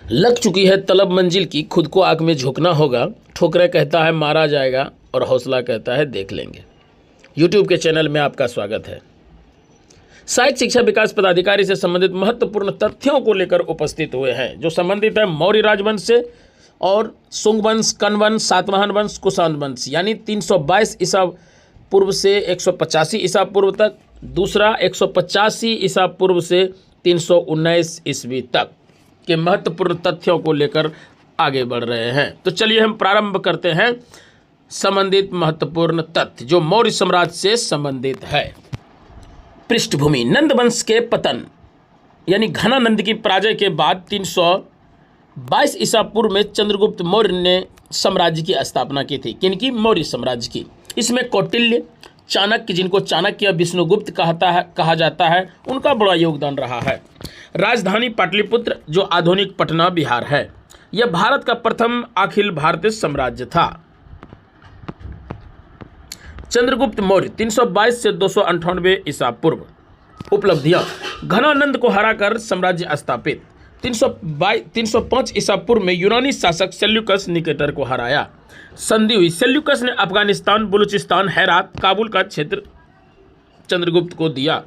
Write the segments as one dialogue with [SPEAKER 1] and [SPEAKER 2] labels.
[SPEAKER 1] लग चुकी है तलब मंजिल की, खुद को आग में झोंकना होगा। ठोकरे कहता है मारा जाएगा और हौसला कहता है देख लेंगे। यूट्यूब के चैनल में आपका स्वागत है। सहायक शिक्षा विकास पदाधिकारी से संबंधित महत्वपूर्ण तथ्यों को लेकर उपस्थित हुए हैं, जो संबंधित है मौर्य राजवंश से और सुंग वंश, कन वंश, सातवाहन वंश, कुषाण वंश, यानी 322 ईसा पूर्व से 185 ईसा पूर्व तक, दूसरा 185 ईसा पूर्व से 319 ईस्वी तक के महत्वपूर्ण तथ्यों को लेकर आगे बढ़ रहे हैं। तो चलिए हम प्रारंभ करते हैं संबंधित महत्वपूर्ण तथ्य जो मौर्य साम्राज्य से संबंधित है। पृष्ठभूमि: नंद वंश के पतन यानी घनानंद की पराजय के बाद 322 ईसा पूर्व में चंद्रगुप्त मौर्य ने साम्राज्य की स्थापना की थी। किनकी? मौर्य साम्राज्य की। इसमें कौटिल्य, चाणक्य, जिनको चाणक्य विष्णुगुप्त कहा जाता है, उनका बड़ा योगदान रहा है। राजधानी पाटलिपुत्र, जो आधुनिक पटना बिहार है, यह भारत का प्रथम अखिल भारतीय साम्राज्य था। चंद्रगुप्त मौर्य 322 से 298 ईसा पूर्व। उपलब्धियां: घनानंद को हराकर साम्राज्य स्थापित। 305 ईसा पूर्व में यूनानी शासक सेल्यूकस निकेटर को हराया। संधि हुई। सेल्यूकस ने अफगानिस्तान, बलूचिस्तान, हेरात, काबुल का क्षेत्र चंद्रगुप्त को दिया।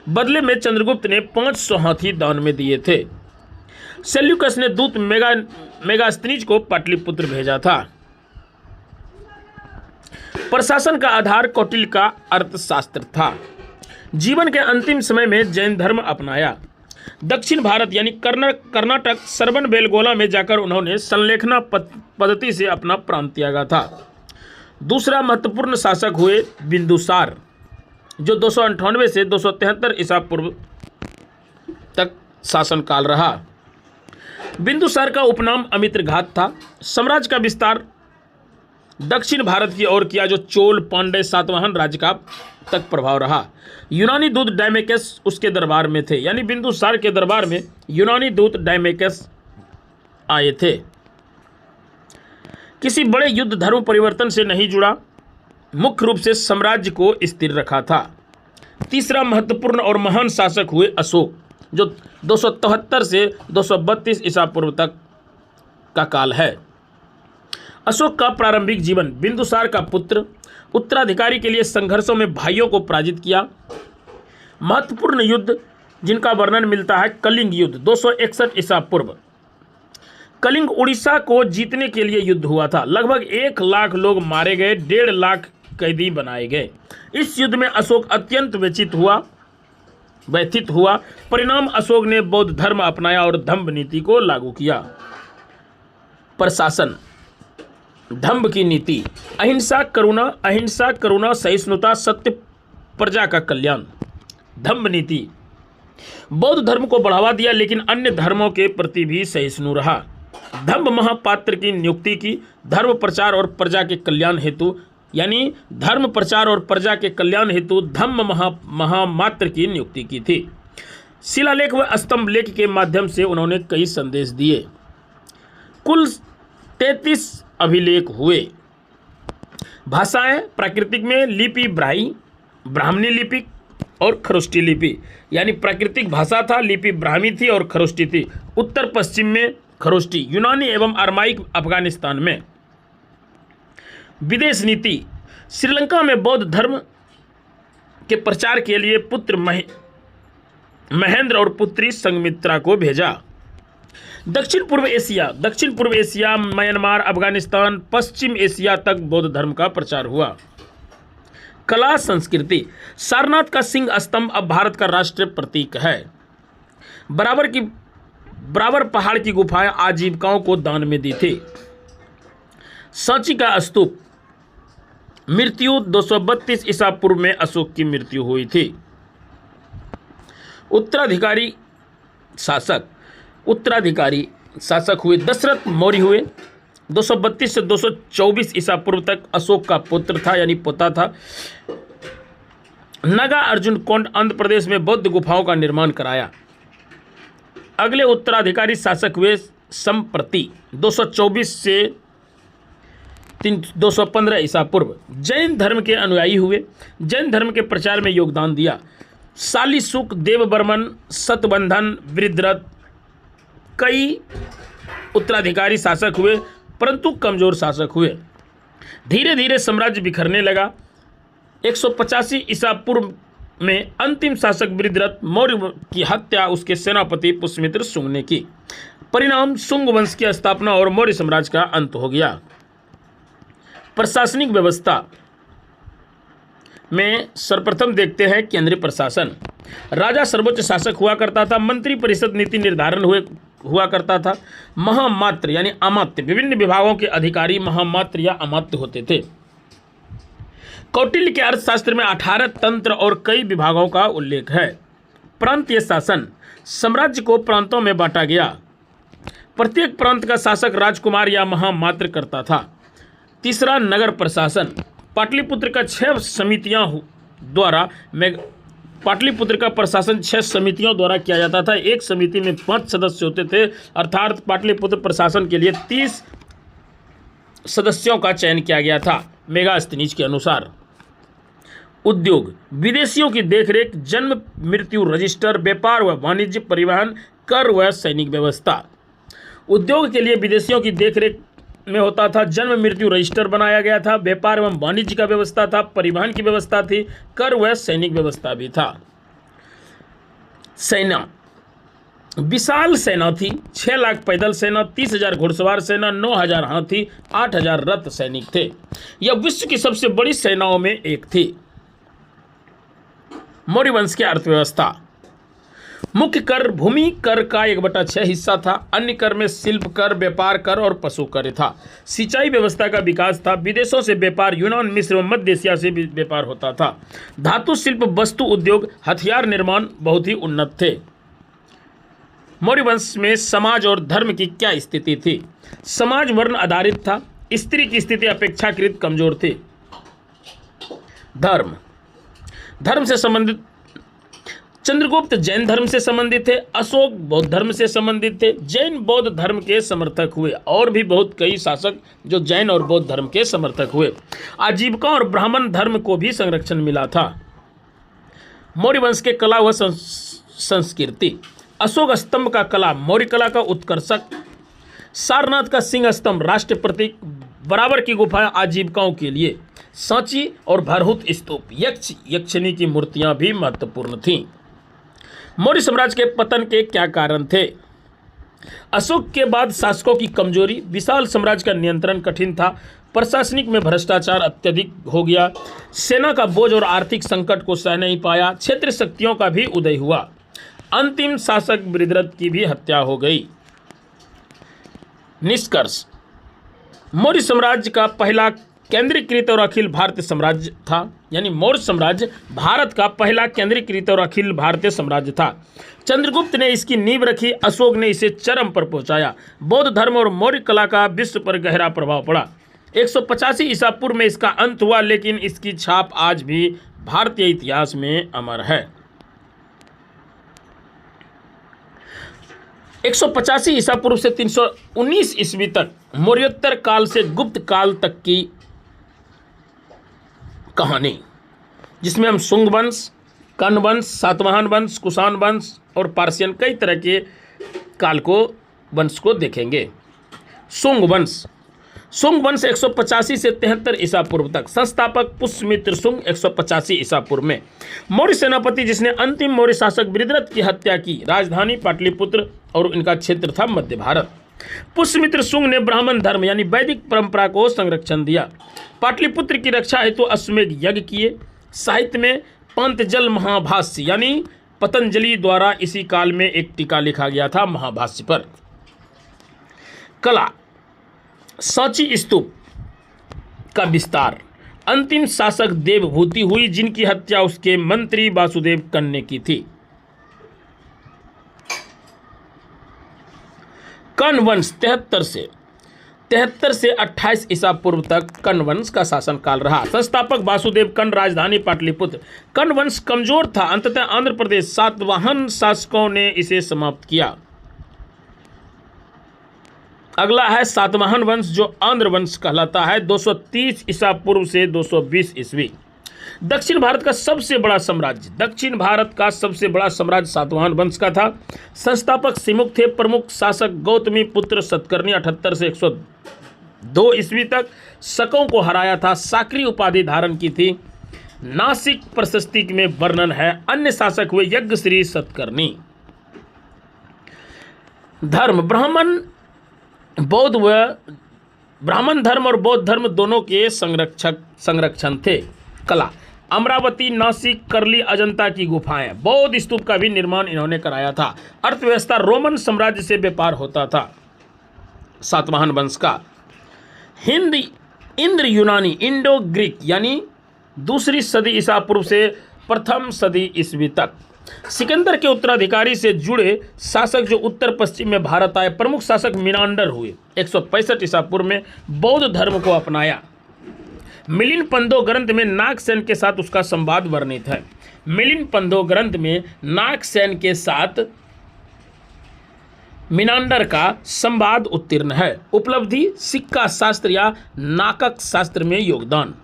[SPEAKER 1] बदले में चंद्रगुप्त ने 500 हाथी दान में दिए थे। सेल्यूकस ने दूत मेगास्थनीज को पाटलिपुत्र भेजा था। प्रशासन का आधार कौटिल्य का अर्थशास्त्र था। जीवन के अंतिम समय में जैन धर्म अपनाया। दक्षिण भारत यानी कर्नाटक, श्रवणबेलगोला में जाकर उन्होंने संलेखना पद्धति से अपना प्रांत त्यागा था। दूसरा महत्वपूर्ण शासक हुए बिंदुसार, जो 298 से 273 ईसा पूर्व तक शासनकाल रहा। बिंदुसार का उपनाम अमित्रघात था। साम्राज्य का विस्तार दक्षिण भारत की ओर किया, जो चोल, पांड्य, सातवाहन राज्य का तक प्रभाव रहा। यूनानी दूत डायमेकस उसके दरबार में थे, यानी बिंदुसार के दरबार में यूनानी दूत डायमेकस आए थे। किसी बड़े युद्ध धर्म परिवर्तन से नहीं जुड़ा, मुख्य रूप से साम्राज्य को स्थिर रखा था। तीसरा महत्वपूर्ण और महान शासक हुए अशोक, जो 273 से 232 ईसा पूर्व तक का काल है। अशोक का प्रारंभिक जीवन: बिंदुसार का पुत्र, उत्तराधिकारी के लिए संघर्षों में भाइयों को पराजित किया। महत्वपूर्ण युद्ध जिनका वर्णन मिलता है: कलिंग युद्ध 261 ईसा पूर्व। कलिंग उड़ीसा को जीतने के लिए युद्ध हुआ था। लगभग 1 लाख लोग मारे गए, 1.5 लाख कैदी बनाए गए। इस युद्ध में अशोक अत्यंत व्यथित हुआ। परिणाम: अशोक ने बौद्ध धर्म अपनाया और दंभ नीति को लागू किया। प्रशासन: दंभ की नीति, अहिंसा, करुणा, सहिष्णुता, सत्य, प्रजा का कल्याण। दंभ नीति: बौद्ध धर्म को बढ़ावा दिया, लेकिन अन्य धर्मों के प्रति भी सहिष्णु रहा। दंभ महापात्र की नियुक्ति की। धर्म प्रचार और प्रजा के कल्याण हेतु, यानी धर्म प्रचार और प्रजा के कल्याण हेतु धम्म महामात्र की नियुक्ति की थी। शिलालेख व स्तंभ लेख के माध्यम से उन्होंने कई संदेश दिए। कुल 33 अभिलेख हुए। भाषाएं: प्राकृतिक में लिपि ब्राह्मणी लिपि और खरोष्टी लिपि, यानी प्राकृतिक भाषा था, लिपि ब्राह्मी थी और खरोष्टी थी। उत्तर पश्चिम में खरोष्टी। यूनानी एवं अरमाइक अफगानिस्तान में। विदेश नीति: श्रीलंका में बौद्ध धर्म के प्रचार के लिए पुत्र महेंद्र और पुत्री संघमित्रा को भेजा। दक्षिण पूर्व एशिया, म्यांमार, अफगानिस्तान, पश्चिम एशिया तक बौद्ध धर्म का प्रचार हुआ। कला संस्कृति: सारनाथ का सिंह स्तंभ अब भारत का राष्ट्रीय प्रतीक है। बराबर पहाड़ की गुफाएं आजीविकाओं को दान में दी थी। सांची का स्तूप। मृत्यु: 232 ईसा पूर्व में अशोक की मृत्यु हुई थी। उत्तराधिकारी शासक हुए दशरथ मौर्य हुए। 232 से 224 ईसा पूर्व तक अशोक का पुत्र था, यानी पोता था। नागा अर्जुन कोंड आंध्र प्रदेश में बौद्ध गुफाओं का निर्माण कराया। अगले उत्तराधिकारी शासक हुए संप्रति 224 से 215 ईसा पूर्व। जैन धर्म के अनुयायी हुए। जैन धर्म के प्रचार में योगदान दिया। शालीशुक, देवबर्मन, सतबंधन, वृद्धरथ कई उत्तराधिकारी शासक हुए, परंतु कमजोर शासक हुए। धीरे धीरे साम्राज्य बिखरने लगा। 185 ईसा पूर्व में अंतिम शासक वृद्धरथ मौर्य की हत्या उसके सेनापति पुष्यमित्र शुंग ने की। परिणाम शुंग वंश की स्थापना और मौर्य साम्राज्य का अंत हो गया। प्रशासनिक व्यवस्था में सर्वप्रथम देखते हैं केंद्रीय प्रशासन। राजा सर्वोच्च शासक हुआ करता था। मंत्री परिषद नीति निर्धारण हुआ करता था। महामात्र यानी अमात्य, विभिन्न विभागों के अधिकारी महामात्र या अमात्य होते थे। कौटिल्य के अर्थशास्त्र में 18 तंत्र और कई विभागों का उल्लेख है। प्रांतीय शासन, साम्राज्य को प्रांतों में बांटा गया। प्रत्येक प्रांत का शासक राजकुमार या महामात्र करता था। तीसरा, नगर प्रशासन। पाटलिपुत्र का 6 समितियों द्वारा पाटलिपुत्र का प्रशासन 6 समितियों द्वारा किया जाता था। एक समिति में 5 सदस्य होते थे, अर्थात पाटलिपुत्र प्रशासन के लिए 30 सदस्यों का चयन किया गया था मेगास्थनीज के अनुसार। उद्योग, विदेशियों की देखरेख, जन्म मृत्यु रजिस्टर, व्यापार व वाणिज्य, परिवहन, कर व सैनिक व्यवस्था। उद्योग के लिए विदेशियों की देखरेख में होता था, जन्म मृत्यु रजिस्टर बनाया गया था, व्यापार एवं वाणिज्य का व्यवस्था था, परिवहन की व्यवस्था थी, कर व सैनिक व्यवस्था भी था। सेना, विशाल सेना थी। 6 लाख पैदल सेना, 30,000 घुड़सवार सेना, 9,000 हाथी, 8,000 रथ सैनिक थे। यह विश्व की सबसे बड़ी सेनाओं में एक थी। मौर्य वंश की अर्थव्यवस्था, मुख्य कर भूमि कर का 1/6 हिस्सा था। अन्य कर में शिल्प कर, व्यापार कर और पशु कर था। सिंचाई व्यवस्था का विकास था। विदेशों से व्यापार, यूनान, मिस्र व मध्य एशिया से भी व्यापार होता था। धातु शिल्प, वस्तु उद्योग, हथियार निर्माण बहुत ही उन्नत थे। मौर्य वंश में समाज और धर्म की क्या स्थिति थी? समाज वर्ण आधारित था। स्त्री की स्थिति अपेक्षाकृत कमजोर थी। धर्म से संबंधित, चंद्रगुप्त जैन धर्म से संबंधित थे। अशोक बौद्ध धर्म से संबंधित थे। जैन बौद्ध धर्म के समर्थक हुए। और भी बहुत कई शासक जो जैन और बौद्ध धर्म के समर्थक हुए। आजीविका और ब्राह्मण धर्म को भी संरक्षण मिला था। मौर्य वंश के कला व संस्कृति, अशोक स्तंभ का कला मौर्य कला का उत्कर्षक। सारनाथ का सिंह स्तंभ राष्ट्र प्रतीक। बराबर की गुफाएं आजीविकाओं के लिए। सांची और भरहुत स्तूप, यक्ष यक्षिणी की मूर्तियां भी महत्वपूर्ण थीं। मौर्य साम्राज्य के पतन के क्या कारण थे? अशोक के बाद शासकों की कमजोरी। विशाल साम्राज्य का नियंत्रण कठिन था। प्रशासनिक में भ्रष्टाचार अत्यधिक हो गया। सेना का बोझ और आर्थिक संकट को सह नहीं पाया। क्षेत्रीय शक्तियों का भी उदय हुआ। अंतिम शासक वृद्धरथ की भी हत्या हो गई। निष्कर्ष, मौर्य साम्राज्य का पहला केंद्रीकृत और अखिल भारतीय साम्राज्य था। यानी मौर्य साम्राज्य भारत का पहला केंद्रीकृत और अखिल भारतीय साम्राज्य था। चंद्रगुप्त ने इसकी नींव रखी। अशोक ने इसे चरम पर पहुंचाया। बौद्ध धर्म और मौर्य कला का विश्व पर गहरा प्रभाव पड़ा। 185 ईसा पूर्व में इसका अंत हुआ, लेकिन इसकी छाप आज भी भारतीय इतिहास में अमर है। 185 ईसा पूर्व से 319 ईस्वी तक मौर्योत्तर काल से गुप्त काल तक की कहानी, जिसमें हम शुंग वंश, कर्ण वंश, सातवाहन वंश, कुषाण वंश और पार्सियन कई तरह के काल को वंश को देखेंगे। शुंग वंश 185 से 73 ईसा पूर्व तक। संस्थापक पुष्यमित्र शुंग 185 ईसा पूर्व में। मौर्य सेनापति जिसने अंतिम मौर्य शासक वृद्धरथ की हत्या की। राजधानी पाटलिपुत्र और इनका क्षेत्र था मध्य भारत। पुष्यमित्र शुंग ने ब्राह्मण धर्म यानी वैदिक परंपरा को संरक्षण दिया। पाटलिपुत्र की रक्षा हेतु अश्वमेध यज्ञ किए। साहित्य में पंतजल महाभाष्य यानी पतंजलि द्वारा इसी काल में एक टीका लिखा गया था महाभाष्य पर। कला, सांची स्तूप का विस्तार। अंतिम शासक देवभूति हुई, जिनकी हत्या उसके मंत्री वासुदेव कर्ण ने की थी। कर्ण वंश 73 से 28 ईसा पूर्व तक कर्ण वंश का शासन काल रहा। संस्थापक वासुदेव कर्ण, राजधानी पाटलिपुत्र। कर्ण वंश कमजोर था। अंततः आंध्र प्रदेश सातवाहन शासकों ने इसे समाप्त किया। अगला है सातवाहन वंश, जो आंध्र वंश कहलाता है। 230 ईसा पूर्व से 220 ईस्वी। दक्षिण भारत का सबसे बड़ा साम्राज्य सातवाहन वंश का था। संस्थापक सिमुक थे। प्रमुख शासक गौतमी पुत्र सतकर्णी 78 से 102 ईस्वी तक शकों को हराया था। साक्री उपाधि धारण की थी। नासिक प्रशस्ति में वर्णन है। अन्य शासक हुए यज्ञश्री सतकर्णी। धर्म ब्राह्मण धर्म और बौद्ध धर्म दोनों के संरक्षण थे। कला अमरावती, नासिक, करली, अजंता की गुफाएं, बौद्ध स्तूप का भी निर्माण इन्होंने कराया था। अर्थव्यवस्था रोमन साम्राज्य से व्यापार होता था सातवाहन वंश का। हिंद, इंद्र, यूनानी, इंडो ग्रीक यानी दूसरी सदी ईसा पूर्व से प्रथम सदी ईस्वी तक। सिकंदर के उत्तराधिकारी से जुड़े शासक जो उत्तर पश्चिम में भारत आए। प्रमुख शासक मिनांडर हुए। 165 ईसा पूर्व में बौद्ध धर्म को अपनाया। मिलिंद पंदो ग्रंथ में नागसेन के साथ उसका संवाद वर्णित है। मिलिंद पंदो ग्रंथ में नागसेन के साथ मिनांडर का संवाद उत्तीर्ण है। उपलब्धि सिक्का शास्त्र या नाकक शास्त्र में योगदान।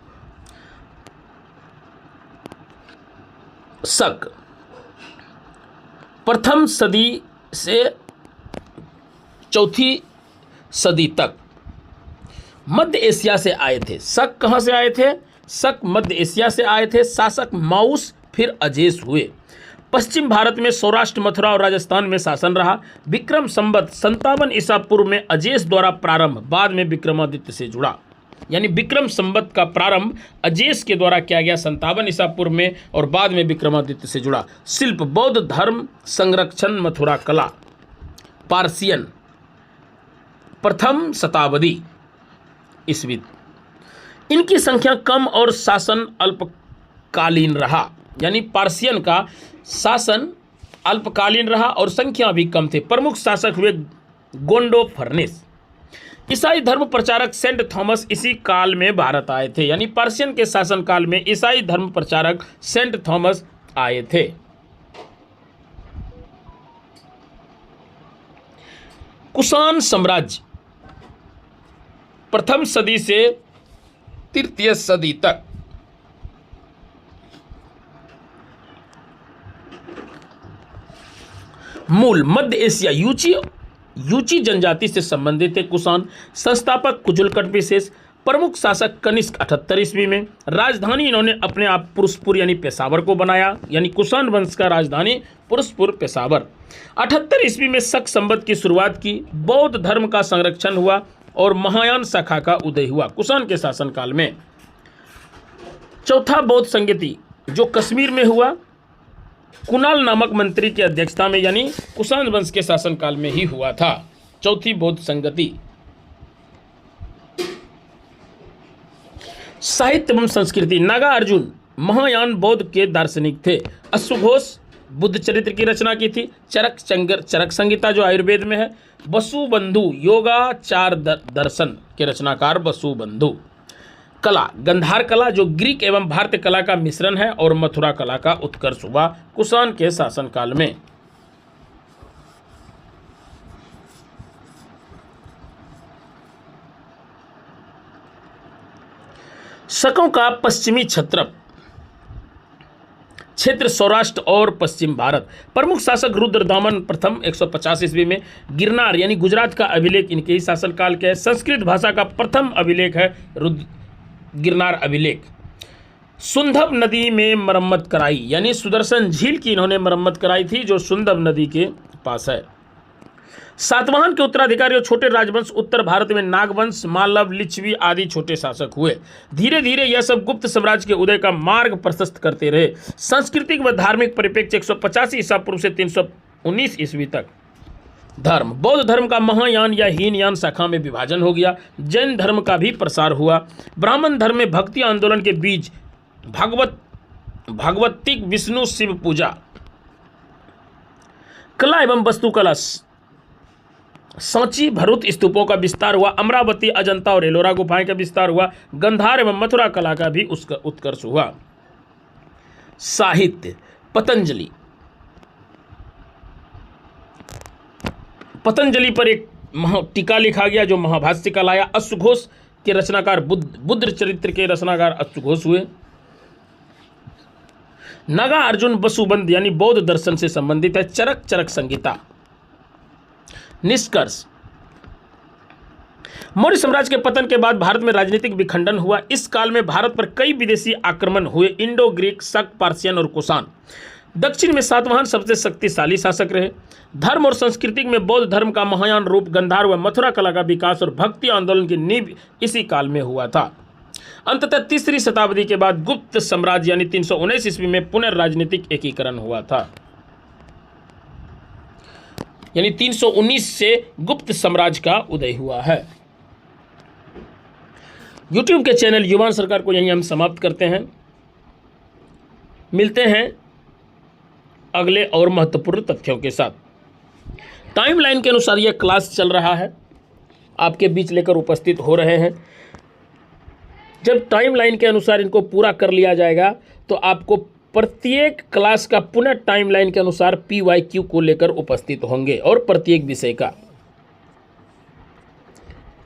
[SPEAKER 1] शक प्रथम सदी से चौथी सदी तक मध्य एशिया से आए थे। शक कहाँ से आए थे? शक मध्य एशिया से आए थे। शासक माउस फिर अजेस हुए। पश्चिम भारत में सौराष्ट्र, मथुरा और राजस्थान में शासन रहा। विक्रम संवत 57 ईसा पूर्व में अजेस द्वारा प्रारंभ, बाद में विक्रमादित्य से जुड़ा। यानी विक्रम संवत का प्रारंभ अजेस के द्वारा किया गया 57 ईसा पूर्व में और बाद में विक्रमादित्य से जुड़ा। शिल्प बौद्ध धर्म संरक्षण, मथुरा कला। पार्सियन प्रथम शताब्दी ईस्वी। इनकी संख्या कम और शासन अल्पकालीन रहा। यानी पार्सियन का शासन अल्पकालीन रहा और संख्या भी कम थे। प्रमुख शासक हुए गोंडो फर्नेस। ईसाई धर्म प्रचारक सेंट थॉमस इसी काल में भारत आए थे। यानी पर्शियन के शासन काल में ईसाई धर्म प्रचारक सेंट थॉमस आए थे। कुषाण साम्राज्य प्रथम सदी से तृतीय सदी तक मूल मध्य एशिया यूची जनजाति से संबंधित थे। कुषाण संस्थापक कुजुलकट विशेष। प्रमुख शासक कनिष्क 78 ईस्वी में। राजधानी इन्होंने अपने आप पुरुषपुर यानी पेशावर को बनाया। यानी कुषाण वंश का राजधानी पुरुषपुर पेशावर। 78 ईस्वी में शक संवत की शुरुआत की। बौद्ध धर्म का संरक्षण हुआ और महायान शाखा का उदय हुआ कुषाण के शासनकाल में। चौथा बौद्ध संगति जो कश्मीर में हुआ कुणाल नामक मंत्री की अध्यक्षता में, यानी कुषाण वंश के शासनकाल में ही हुआ था चौथी बौद्ध संगति। साहित्य एवं संस्कृति नागार्जुन महायान बौद्ध के दार्शनिक थे। अश्वघोष बुद्ध चरित्र की रचना की थी। चरक संहिता जो आयुर्वेद में है। वसुबंधु योगाचार दर्शन के रचनाकार वसुबंधु। कला गंधार कला जो ग्रीक एवं भारतीय कला का मिश्रण है और मथुरा कला का उत्कर्ष हुआ कुषाण के शासनकाल में। शकों का पश्चिमी क्षेत्र सौराष्ट्र और पश्चिम भारत। प्रमुख शासक रुद्रदामन प्रथम 150 ईस्वी में। गिरनार यानी गुजरात का अभिलेख इनके ही शासनकाल के है। संस्कृत भाषा का प्रथम अभिलेख है गिरनार अभिलेख। सुंदभ नदी में मरम्मत कराई, यानी सुदर्शन झील की इन्होंने मरम्मत कराई थी जो सुंदभ नदी के पास है। सातवाहन के उत्तराधिकारी और छोटे राजवंश उत्तर भारत में नागवंश, मालव, लिच्छवी आदि छोटे शासक हुए। धीरे धीरे यह सब गुप्त साम्राज्य के उदय का मार्ग प्रशस्त करते रहे। सांस्कृतिक व धार्मिक परिप्रेक्ष्य 185 ईसा पूर्व से 319 ईस्वी तक। धर्म बौद्ध धर्म का महायान या हीनयान शाखा में विभाजन हो गया। जैन धर्म का भी प्रसार हुआ। ब्राह्मण धर्म में भक्ति आंदोलन के बीच भागवतिक विष्णु शिव पूजा। कला एवं वास्तुकला सांची भरूच स्तूपों का विस्तार हुआ। अमरावती, अजंता और एलोरा गुफाएं का विस्तार हुआ। गंधार एवं मथुरा कला का भी उसका उत्कर्ष हुआ। साहित्य पतंजलि पर एक टीका लिखा गया जो महाभाष्य का लाया। अश्वघोष के रचनाकार बुद्ध चरित्र के रचनाकार अश्वघोष हुए। नागा अर्जुन वसुबंध यानी बौद्ध दर्शन से संबंधित है। चरक चरक संहिता। निष्कर्ष, मौर्य साम्राज्य के पतन के बाद भारत में राजनीतिक विखंडन हुआ। इस काल में भारत पर कई विदेशी आक्रमण हुए। इंडो ग्रीक, शक, पार्सियन और कुषाण। दक्षिण में सातवाहन सबसे शक्तिशाली शासक रहे। धर्म और संस्कृति में बौद्ध धर्म का महायान रूप, गांधार व मथुरा कला का विकास और भक्ति आंदोलन की नींव इसी काल में हुआ था। अंततः तीसरी शताब्दी के बाद गुप्त साम्राज्य यानी 319 ईस्वी में पुनर्राजनीतिक एकीकरण हुआ था। यानी 319 से गुप्त साम्राज्य का उदय हुआ है। YouTube के चैनल युवान सरकार को यहीं हम समाप्त करते हैं। मिलते हैं अगले और महत्वपूर्ण तथ्यों के साथ। टाइमलाइन के अनुसार यह क्लास चल रहा है, आपके बीच लेकर उपस्थित हो रहे हैं। जब टाइमलाइन के अनुसार इनको पूरा कर लिया जाएगा तो आपको प्रत्येक क्लास का पुनः टाइमलाइन के अनुसार PYQ को लेकर उपस्थित होंगे और प्रत्येक विषय का।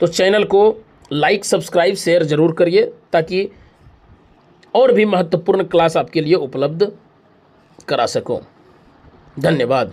[SPEAKER 1] तो चैनल को लाइक, सब्सक्राइब, शेयर जरूर करिए ताकि और भी महत्वपूर्ण क्लास आपके लिए उपलब्ध करा सकूं। धन्यवाद।